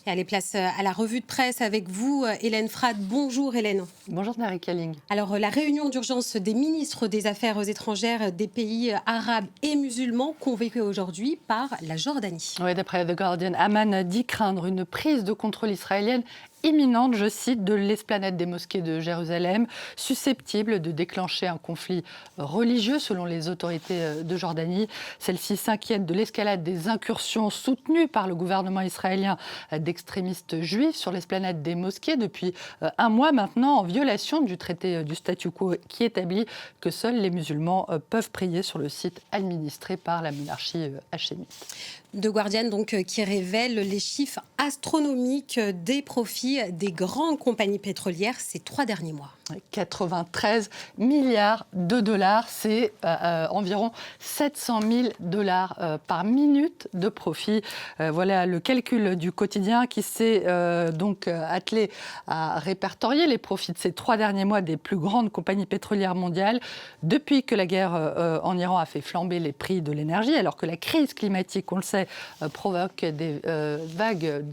Et allez, place à la revue de presse avec vous, Hélène Frade. Bonjour Hélène. Bonjour Nari Kaling. Alors, la réunion d'urgence des ministres des Affaires étrangères des pays arabes et musulmans convoquée aujourd'hui par la Jordanie. Oui, d'après The Guardian, Amman dit craindre une prise de contrôle israélienne imminente, je cite, de l'esplanade des mosquées de Jérusalem, susceptible de déclencher un conflit religieux selon les autorités de Jordanie. Celle-ci s'inquiète de l'escalade des incursions soutenues par le gouvernement israélien d'extrémistes juifs sur l'esplanade des mosquées depuis un mois maintenant, en violation du traité du statu quo qui établit que seuls les musulmans peuvent prier sur le site administré par la monarchie hachémite. The Guardian donc, qui révèle les chiffres astronomiques des profits des grandes compagnies pétrolières ces 3 derniers mois. 93 milliards de dollars, c'est environ 700 000 dollars par minute de profit. Voilà le calcul du quotidien qui s'est donc attelé à répertorier les profits de ces 3 derniers mois des plus grandes compagnies pétrolières mondiales depuis que la guerre en Iran a fait flamber les prix de l'énergie, alors que la crise climatique, on le sait, provoque des vagues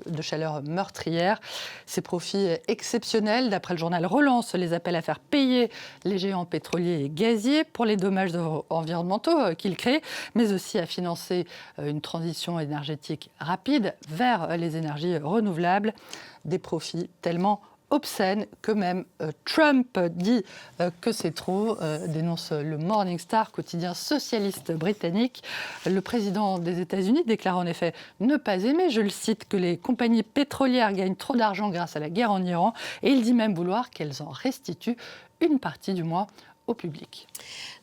de chaleur meurtrières. Ces profits exceptionnels, d'après le journal Relance, les appelle à faire payer les géants pétroliers et gaziers pour les dommages environnementaux qu'ils créent, mais aussi à financer une transition énergétique rapide vers les énergies renouvelables. Des profits tellement obscène que même Trump dit que c'est trop, dénonce le Morning Star, quotidien socialiste britannique. Le président des États-Unis déclare en effet ne pas aimer, je le cite, que les compagnies pétrolières gagnent trop d'argent grâce à la guerre en Iran, et il dit même vouloir qu'elles en restituent une partie du moins au public.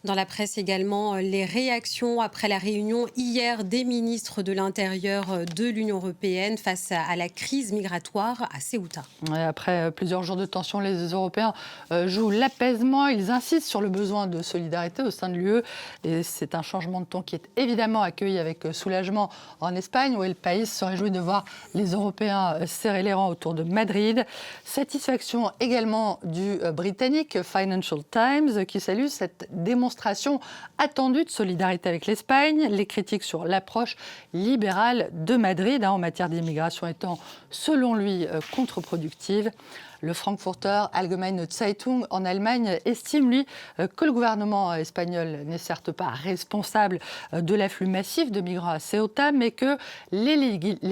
Dans la presse également, les réactions après la réunion hier des ministres de l'Intérieur de l'Union européenne face à la crise migratoire à Ceuta. Après plusieurs jours de tension, les Européens jouent l'apaisement. Ils insistent sur le besoin de solidarité au sein de l'UE. Et c'est un changement de ton qui est évidemment accueilli avec soulagement en Espagne, où le pays se réjouit de voir les Européens serrer les rangs autour de Madrid. Satisfaction également du britannique Financial Times, qui salue cette démonstration attendue de solidarité avec l'Espagne, les critiques sur l'approche libérale de Madrid en matière d'immigration étant, selon lui, contre-productive. Le Frankfurter Allgemeine Zeitung en Allemagne estime, lui, que le gouvernement espagnol n'est certes pas responsable de l'afflux massif de migrants à Ceuta, mais que les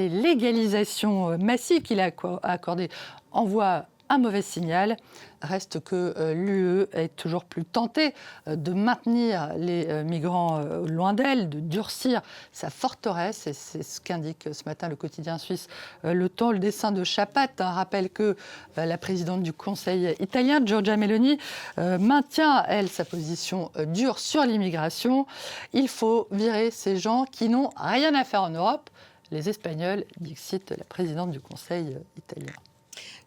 légalisations massives qu'il a accordées envoient un mauvais signal. Reste que l'UE est toujours plus tentée de maintenir les migrants loin d'elle, de durcir sa forteresse. Et c'est ce qu'indique ce matin le quotidien suisse Le Temps. Le dessin de Chapat rappelle que la présidente du Conseil italien, Giorgia Meloni, maintient, elle, sa position dure sur l'immigration. Il faut virer ces gens qui n'ont rien à faire en Europe. Les Espagnols, dixit la présidente du Conseil italien.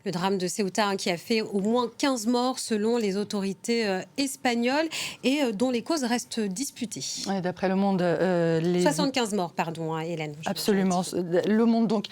Le drame de Ceuta qui a fait au moins 15 morts selon les autorités espagnoles et dont les causes restent disputées. Ouais, d'après Le Monde... 75 morts, pardon, Hélène. Absolument. Le Monde, donc,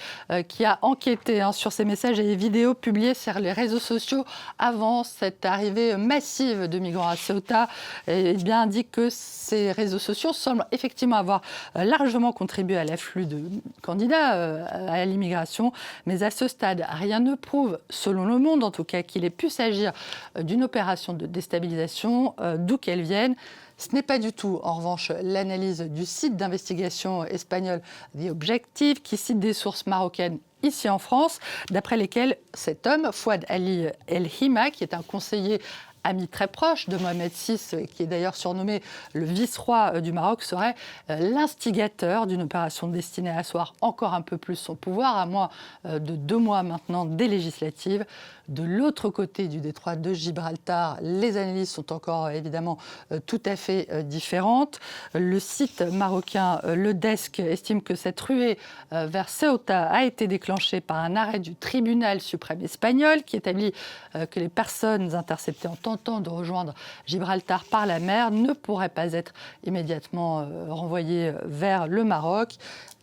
qui a enquêté sur ces messages et les vidéos publiées sur les réseaux sociaux avant cette arrivée massive de migrants à Ceuta, indique que ces réseaux sociaux semblent effectivement avoir largement contribué à l'afflux de candidats à l'immigration. Mais à ce stade, rien ne prouve, selon Le Monde en tout cas, qu'il ait pu s'agir d'une opération de déstabilisation, d'où qu'elle vienne. Ce n'est pas du tout, en revanche, l'analyse du site d'investigation espagnol The Objective, qui cite des sources marocaines ici en France, d'après lesquelles cet homme, Fouad Ali El Hima, qui est un conseiller ami très proche de Mohamed VI, qui est d'ailleurs surnommé le vice-roi du Maroc, serait l'instigateur d'une opération destinée à asseoir encore un peu plus son pouvoir, à moins de 2 mois maintenant des législatives. De l'autre côté du détroit de Gibraltar, les analyses sont encore évidemment tout à fait différentes. Le site marocain Le Desk estime que cette ruée vers Ceuta a été déclenchée par un arrêt du tribunal suprême espagnol qui établit que les personnes interceptées en tentant de rejoindre Gibraltar par la mer ne pourraient pas être immédiatement renvoyées vers le Maroc.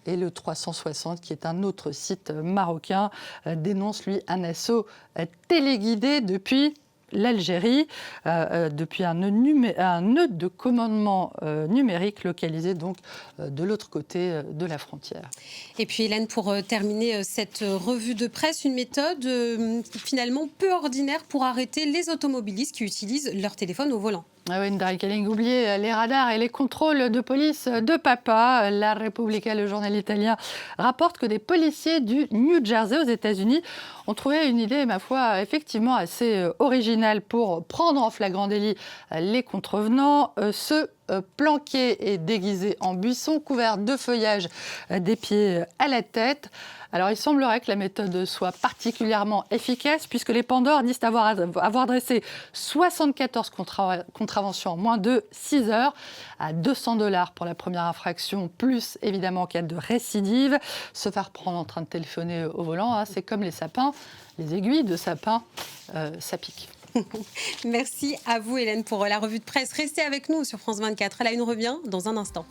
Et le 360, qui est un autre site marocain, dénonce, lui, un assaut téléguidé depuis l'Algérie depuis un nœud de commandement numérique localisé donc de l'autre côté de la frontière. Et puis Hélène, pour terminer cette revue de presse, une méthode finalement peu ordinaire pour arrêter les automobilistes qui utilisent leur téléphone au volant. Ah oui, Ndari Kaling, oubliez les radars et les contrôles de police de papa. La Repubblica, le journal italien, rapporte que des policiers du New Jersey aux États-Unis ont trouvé une idée, ma foi, effectivement assez originale pour prendre en flagrant délit les contrevenants, ceux planqués et déguisés en buissons, couverts de feuillage des pieds à la tête. Alors, il semblerait que la méthode soit particulièrement efficace puisque les Pandores disent avoir dressé 74 contraventions en moins de 6 heures à $200 pour la première infraction, plus évidemment en cas de récidive. Se faire prendre en train de téléphoner au volant, c'est comme les sapins, les aiguilles de sapin, ça pique. Merci à vous Hélène pour la revue de presse. Restez avec nous sur France 24. La Une revient dans un instant.